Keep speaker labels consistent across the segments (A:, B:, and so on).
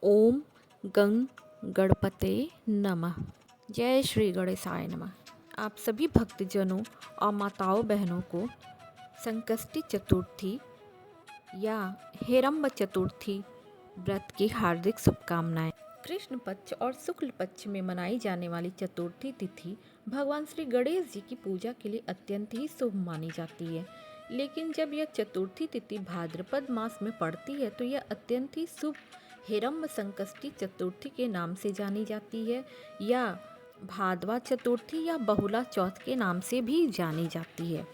A: ओम गं गणपते नमः। जय श्री गणेशाय नमः। आप सभी भक्तजनों और माताओं बहनों को संकष्टी चतुर्थी या हेरम्ब चतुर्थी व्रत की हार्दिक शुभकामनाएं। कृष्ण पक्ष और शुक्ल पक्ष में मनाई जाने वाली चतुर्थी तिथि भगवान श्री गणेश जी की पूजा के लिए अत्यंत ही शुभ मानी जाती है। लेकिन जब यह चतुर्थी तिथि भाद्रपद मास में पड़ती है तो यह अत्यंत ही शुभ हेरम्ब संकष्टी चतुर्थी के नाम से जानी जाती है या भादवा चतुर्थी या बहुला चौथ के नाम से भी जानी जाती है।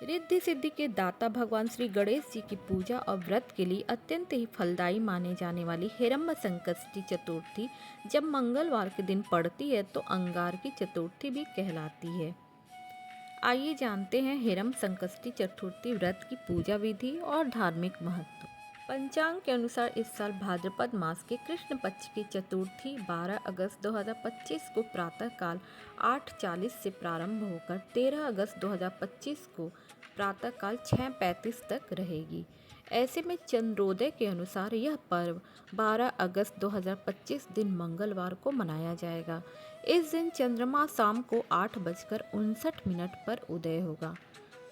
A: रिद्धि सिद्धि के दाता भगवान श्री गणेश जी की पूजा और व्रत के लिए अत्यंत ही फलदायी माने जाने वाली हेरम्ब संकष्टी चतुर्थी जब मंगलवार के दिन पड़ती है तो अंगार की चतुर्थी भी कहलाती है। आइए जानते हैं हेरम्ब संकष्टी चतुर्थी व्रत की पूजा विधि और धार्मिक महत्व। पंचांग के अनुसार इस साल भाद्रपद मास के कृष्ण पक्ष की चतुर्थी 12 अगस्त 2025 को प्रातःकाल 8:40 से प्रारंभ होकर 13 अगस्त 2025 को प्रातःकाल 6:35 तक रहेगी। ऐसे में चंद्रोदय के अनुसार यह पर्व 12 अगस्त 2025 दिन मंगलवार को मनाया जाएगा। इस दिन चंद्रमा शाम को 8:59 पर उदय होगा।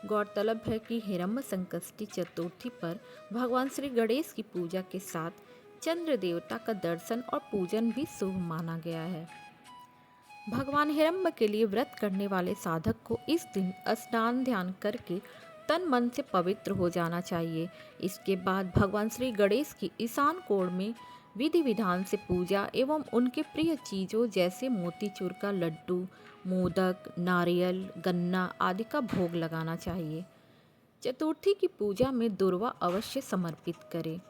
A: गौरतलब है कि हेरम्ब संकष्टी चतुर्थी पर भगवान श्री गणेश की पूजा के साथ चंद्र देवता का दर्शन और पूजन भी शुभ माना गया है। भगवान हेरम्ब के लिए व्रत करने वाले साधक को इस दिन स्नान ध्यान करके तन मन से पवित्र हो जाना चाहिए। इसके बाद भगवान श्री गणेश की ईशान कोण में विधि विधान से पूजा एवं उनके प्रिय चीज़ों जैसे मोतीचूर का लड्डू, मोदक, नारियल, गन्ना आदि का भोग लगाना चाहिए। चतुर्थी की पूजा में दुर्वा अवश्य समर्पित करें।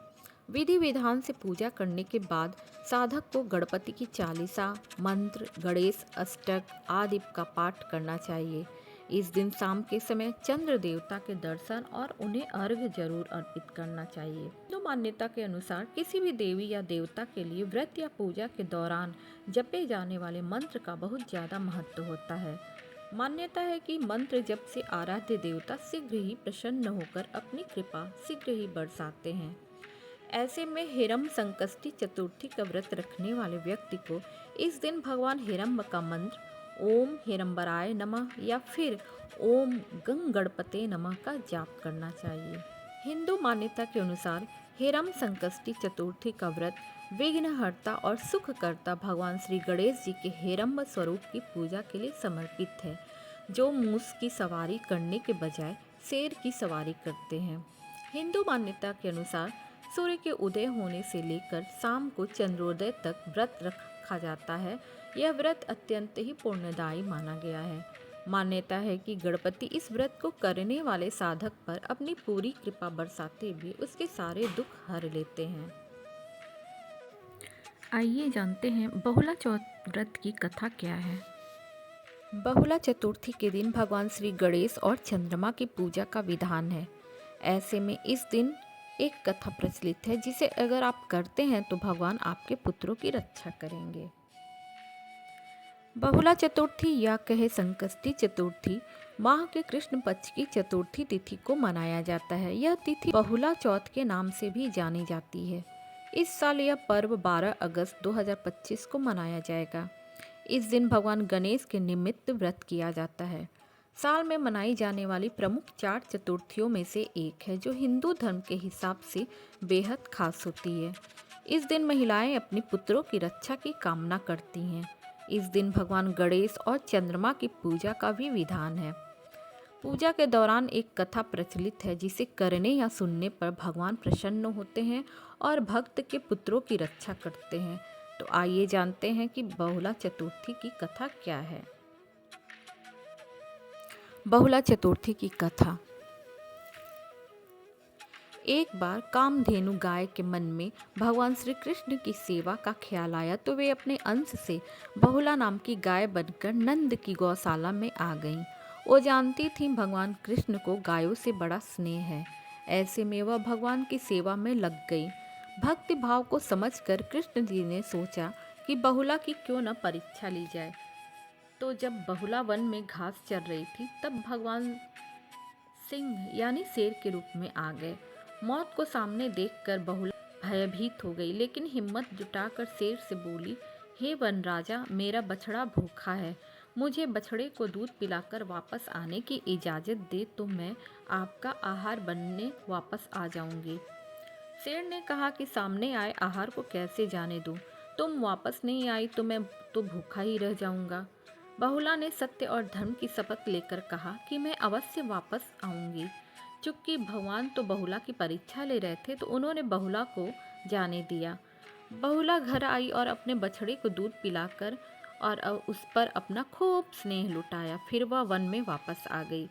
A: विधि विधान से पूजा करने के बाद साधक को गणपति की चालीसा, मंत्र, गणेश अष्टक आदि का पाठ करना चाहिए। इस दिन शाम के समय चंद्र देवता के दर्शन और उन्हें अर्घ्य जरूर अर्पित करना चाहिए। हिंदू मान्यता के अनुसार किसी भी देवी या देवता के लिए व्रत या पूजा के दौरान जपे जाने वाले मंत्र का बहुत ज़्यादा महत्व होता है। मान्यता है कि मंत्र जप से आराध्य देवता शीघ्र ही प्रसन्न होकर अपनी कृपा शीघ्र ही बरसाते हैं। ऐसे में हेरम्ब संकष्टी चतुर्थी का व्रत रखने वाले व्यक्ति को इस दिन भगवान हेरम्ब का मंत्र ओम हेरम्बराय नमः या फिर ओम गं गणपते नमः का जाप करना चाहिए। हिंदू मान्यता के अनुसार हेरम्ब संकष्टी चतुर्थी का व्रत विघ्नहर्ता और सुखकर्ता भगवान श्री गणेश जी के हेरम्ब स्वरूप की पूजा के लिए समर्पित है, जो मूस की सवारी करने के बजाय शेर की सवारी करते हैं। हिंदू मान्यता के अनुसार सूर्य के उदय होने से लेकर शाम को चंद्रोदय तक व्रत रखा जाता है। यह व्रत अत्यंत ही पुण्यदायी माना गया है। मान्यता है कि गणपति इस व्रत को करने वाले साधक पर अपनी पूरी कृपा बरसाते हुए उसके सारे दुख हर लेते हैं। आइए जानते हैं बहुला चौथ व्रत की कथा क्या है। बहुला चतुर्थी के दिन भगवान श्री गणेश और चंद्रमा की पूजा का विधान है। ऐसे में इस दिन एक कथा प्रचलित है जिसे अगर आप करते हैं तो भगवान आपके पुत्रों की रक्षा करेंगे। बहुला चतुर्थी या कहे संकष्टी चतुर्थी माह के कृष्ण पक्ष की चतुर्थी तिथि को मनाया जाता है। यह तिथि बहुला चौथ के नाम से भी जानी जाती है। इस साल यह पर्व 12 अगस्त 2025 को मनाया जाएगा। इस दिन भगवान गणेश के निमित्त व्रत किया जाता है। साल में मनाई जाने वाली प्रमुख 4 चतुर्थियों में से एक है जो हिंदू धर्म के हिसाब से बेहद खास होती है। इस दिन महिलाएं अपने पुत्रों की रक्षा की कामना करती हैं। इस दिन भगवान गणेश और चंद्रमा की पूजा का भी विधान है। पूजा के दौरान एक कथा प्रचलित है जिसे करने या सुनने पर भगवान प्रसन्न होते हैं और भक्त के पुत्रों की रक्षा करते हैं। तो आइए जानते हैं कि बहुला चतुर्थी की कथा क्या है। बहुला चतुर्थी की कथा। एक बार कामधेनु गाय के मन में भगवान श्री कृष्ण की सेवा का ख्याल आया तो वे अपने अंश से बहुला नाम की गाय बनकर नंद की गौशाला में आ गईं। वो जानती थीं भगवान कृष्ण को गायों से बड़ा स्नेह है। ऐसे में वह भगवान की सेवा में लग गई। भक्ति भाव को समझकर कृष्ण जी ने सोचा कि बहुला की क्यों न परीक्षा ली जाए। तो जब बहुला वन में घास चर रही थी तब भगवान सिंह यानी शेर के रूप में आ गए। मौत को सामने देखकर बहुला भयभीत हो गई, लेकिन हिम्मत जुटाकर शेर से बोली, हे वन राजा, मेरा बछड़ा भूखा है। मुझे बछड़े को दूध पिलाकर वापस आने की इजाज़त दे तो मैं आपका आहार बनने वापस आ जाऊंगी। शेर ने कहा कि सामने आए आहार को कैसे जाने दूं? तुम वापस नहीं आई तो मैं तो भूखा ही रह जाऊंगा। बहुला ने सत्य और धर्म की शपथ लेकर कहा कि मैं अवश्य वापस आऊंगी। चूंकि भगवान तो बहुला की परीक्षा ले रहे थे तो उन्होंने बहुला को जाने दिया। बहुला घर आई और अपने बछड़े को दूध पिलाकर और उस पर अपना खूब स्नेह लुटाया। फिर वह वन में वापस आ गई।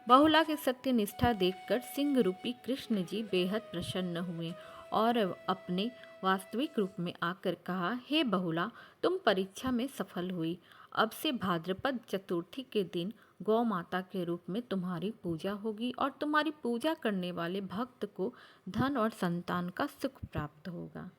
A: बहुला के सत्य निष्ठा देखकर सिंह रूपी कृष्ण जी बेहद प्रसन्न हुए और अपने वास्तविक रूप में आकर कहा, हे बहुला, तुम परीक्षा में सफल हुई। अब से भाद्रपद चतुर्थी के दिन गौ माता के रूप में तुम्हारी पूजा होगी और तुम्हारी पूजा करने वाले भक्त को धन और संतान का सुख प्राप्त होगा।